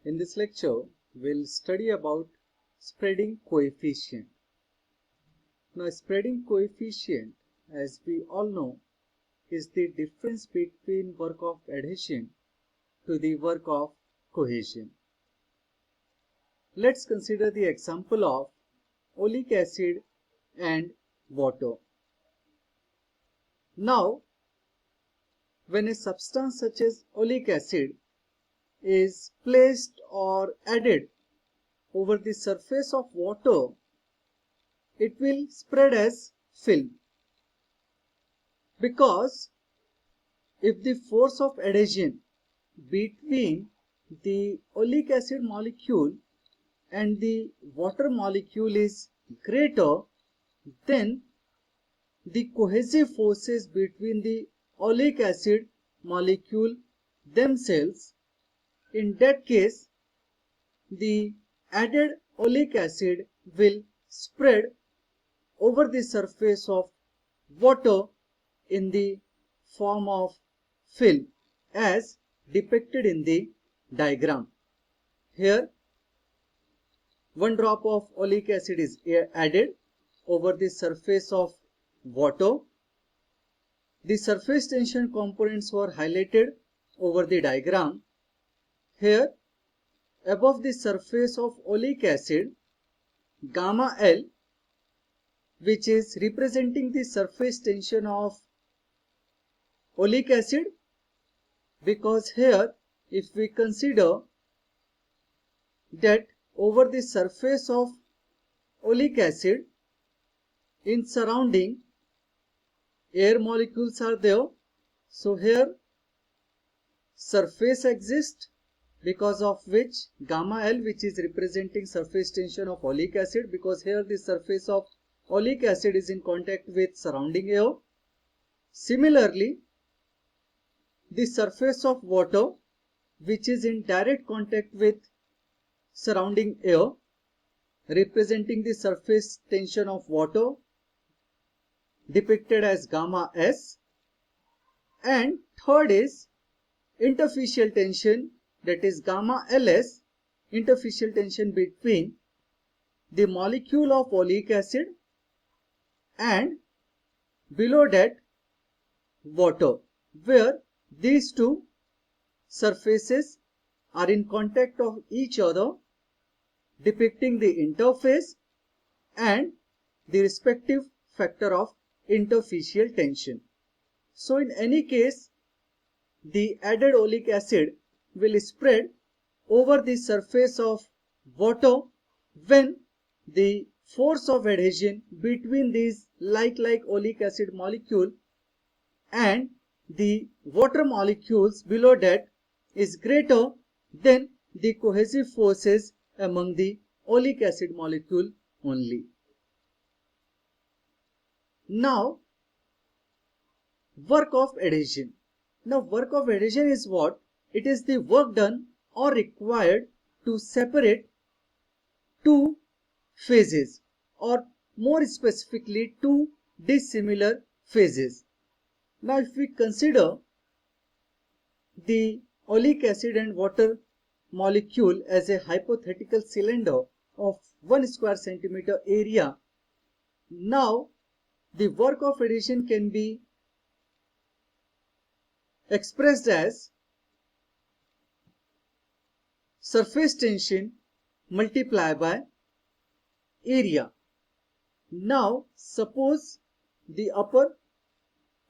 In this lecture, we'll study about spreading coefficient. Now, spreading coefficient, as we all know, is the difference between work of adhesion to the work of cohesion. Let's consider the example of oleic acid and water. Now, when a substance such as oleic acid is placed or added over the surface of water, it will spread as film, because if the force of adhesion between the oleic acid molecule and the water molecule is greater than the cohesive forces between the oleic acid molecule themselves, in that case the added oleic acid will spread over the surface of water in the form of film as depicted in the diagram. Here, one drop of oleic acid is added over the surface of water. The surface tension components were highlighted over the diagram. Here, above the surface of oleic acid, gamma L, which is representing the surface tension of oleic acid, because here if we consider that over the surface of oleic acid, in surrounding air molecules are there, so here surface exists, because of which gamma L, which is representing surface tension of oleic acid, because here the surface of oleic acid is in contact with surrounding air. Similarly, the surface of water, which is in direct contact with surrounding air, representing the surface tension of water, depicted as gamma S. And third is interfacial tension, that is gamma Ls, interfacial tension between the molecule of oleic acid and below that water, where these two surfaces are in contact of each other, depicting the interface and the respective factor of interfacial tension. So in any case, the added oleic acid will spread over the surface of water when the force of adhesion between these like oleic acid molecule and the water molecules below that is greater than the cohesive forces among the oleic acid molecule only. Now, work of adhesion. Now, work of adhesion is what? It is the work done or required to separate two phases, or more specifically two dissimilar phases. Now, if we consider the oleic acid and water molecule as a hypothetical cylinder of 1 square centimeter area, now the work of adhesion can be expressed as surface tension multiplied by area. Now, suppose the upper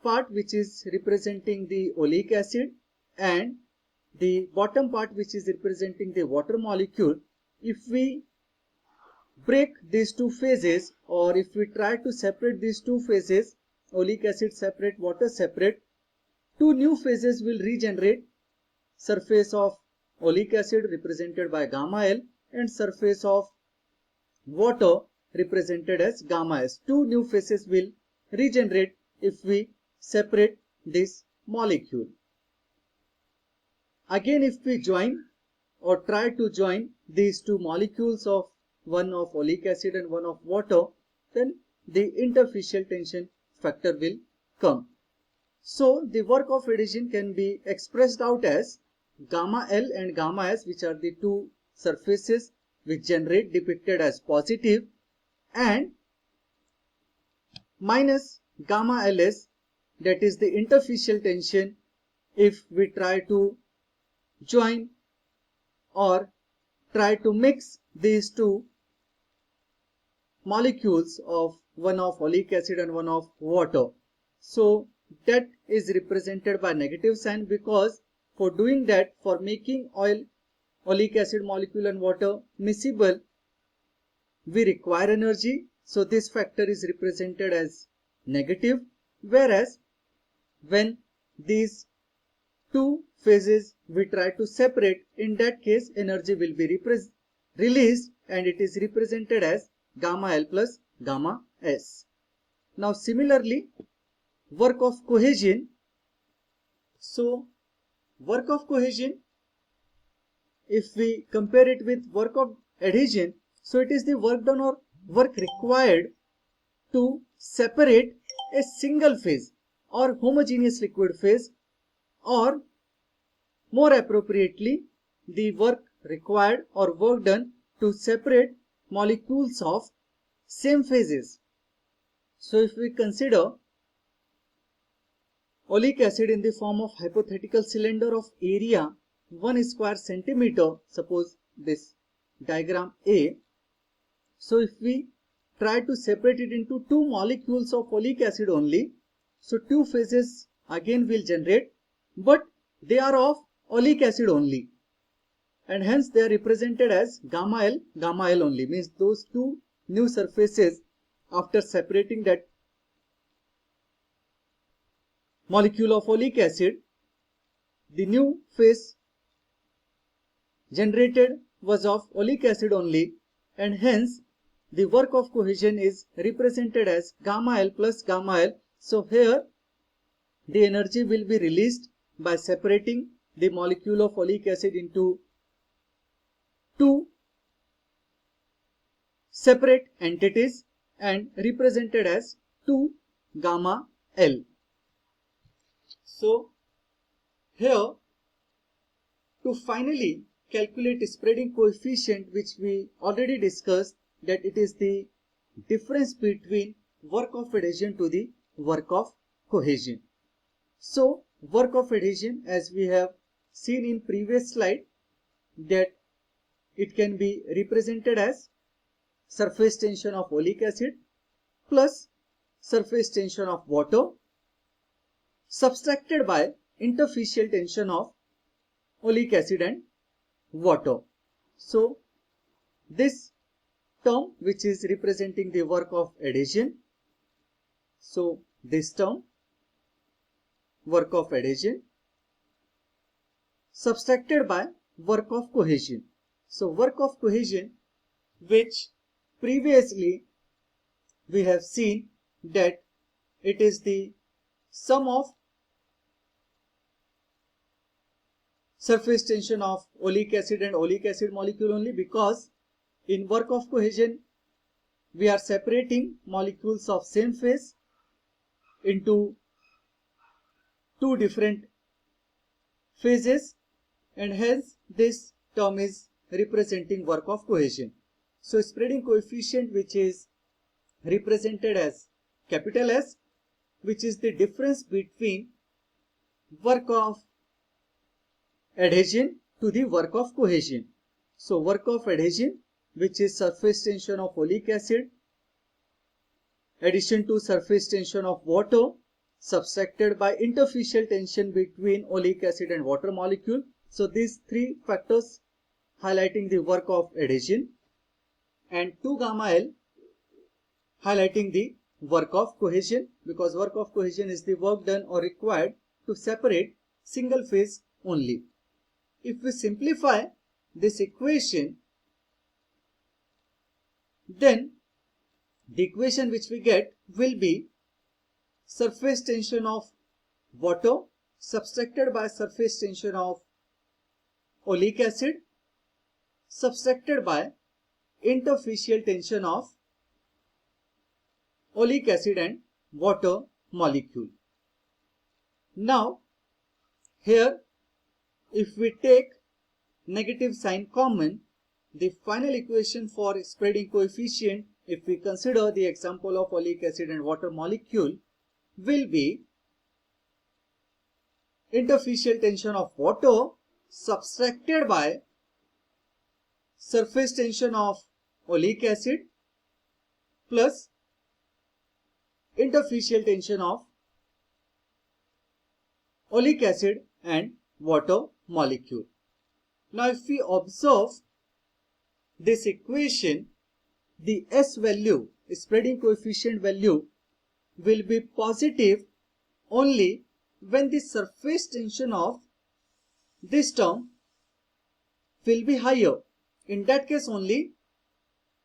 part, which is representing the oleic acid, and the bottom part, which is representing the water molecule, if we break these two phases, or if we try to separate these two phases, oleic acid separate, water separate, two new phases will regenerate. Surface of oleic acid represented by gamma L and surface of water represented as gamma S. Two new phases will regenerate if we separate this molecule. Again, if we join or try to join these two molecules of one of oleic acid and one of water, then the interfacial tension factor will come. So the work of adhesion can be expressed out as gamma L and gamma S, which are the two surfaces which generate, depicted as positive, and minus gamma Ls, that is the interfacial tension if we try to join or try to mix these two molecules of one of oleic acid and one of water. So that is represented by negative sign, because for doing that, for making oleic acid molecule and water miscible, we require energy. So this factor is represented as negative, whereas when these two phases we try to separate, in that case energy will be released, and it is represented as gamma L plus gamma S. Now similarly, work of cohesion. So work of cohesion, if we compare it with work of adhesion, so it is the work done or work required to separate a single phase or homogeneous liquid phase, or more appropriately, the work required or work done to separate molecules of same phases. So if we consider oleic acid in the form of hypothetical cylinder of area 1 square centimeter, suppose this diagram A. So if we try to separate it into two molecules of oleic acid only, so two phases again will generate, but they are of oleic acid only, and hence they are represented as gamma L only, means those two new surfaces, after separating that molecule of oleic acid, the new phase generated was of oleic acid only, and hence the work of cohesion is represented as gamma L plus gamma L. So here the energy will be released by separating the molecule of oleic acid into two separate entities and represented as 2 gamma L. So here, to finally calculate spreading coefficient, which we already discussed, that it is the difference between work of adhesion to the work of cohesion. So work of adhesion, as we have seen in previous slide, that it can be represented as surface tension of oleic acid plus surface tension of water subtracted by interfacial tension of oleic acid and water. So this term, which is representing the work of adhesion, so this term, work of adhesion, subtracted by work of cohesion. So work of cohesion, which previously we have seen that it is the sum of surface tension of oleic acid and oleic acid molecule only, because in work of cohesion we are separating molecules of same phase into two different phases, and hence this term is representing work of cohesion. So spreading coefficient, which is represented as capital S, which is the difference between work of adhesion to the work of cohesion. So work of adhesion, which is surface tension of oleic acid addition to surface tension of water subtracted by interfacial tension between oleic acid and water molecule. So these three factors highlighting the work of adhesion, and 2 gamma L highlighting the work of cohesion, because work of cohesion is the work done or required to separate single phase only. If we simplify this equation, then the equation which we get will be surface tension of water subtracted by surface tension of oleic acid subtracted by interfacial tension of oleic acid and water molecule. Now here if we take negative sign common, the final equation for spreading coefficient, if we consider the example of oleic acid and water molecule, will be interfacial tension of water subtracted by surface tension of oleic acid plus interfacial tension of oleic acid and water molecule. Now if we observe this equation, the S value, spreading coefficient value, will be positive only when the surface tension of this term will be higher. In that case only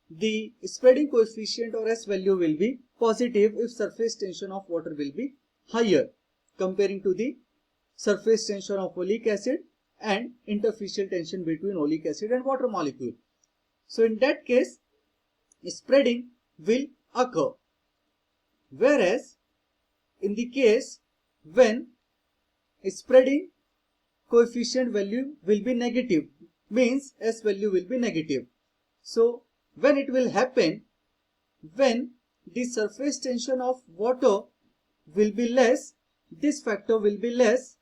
the spreading coefficient or S value will be positive if surface tension of water will be higher comparing to the surface tension of oleic acid and interfacial tension between oleic acid and water molecule. So in that case spreading will occur, whereas in the case when spreading coefficient value will be negative, means S value will be negative. So when it will happen, when the surface tension of water will be less, this factor will be less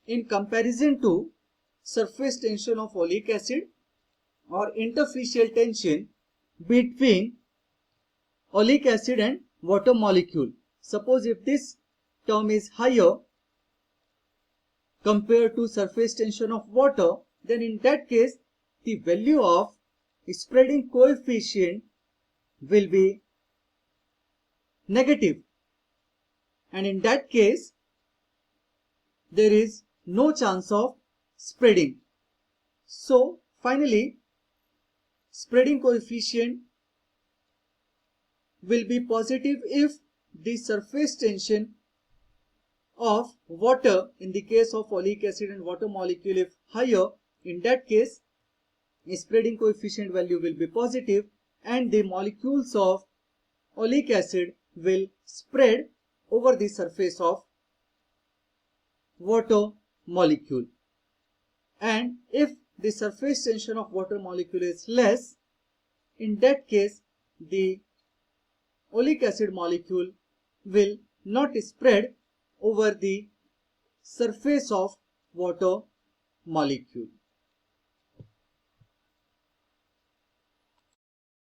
in comparison to surface tension of oleic acid or interfacial tension between oleic acid and water molecule. Suppose if this term is higher compared to surface tension of water, then in that case the value of spreading coefficient will be negative, and in that case there is no chance of spreading. So finally spreading coefficient will be positive if the surface tension of water, in the case of oleic acid and water molecule, if higher, in that case spreading coefficient value will be positive and the molecules of oleic acid will spread over the surface of water molecule. And if the surface tension of water molecule is less, in that case the oleic acid molecule will not spread over the surface of water molecule.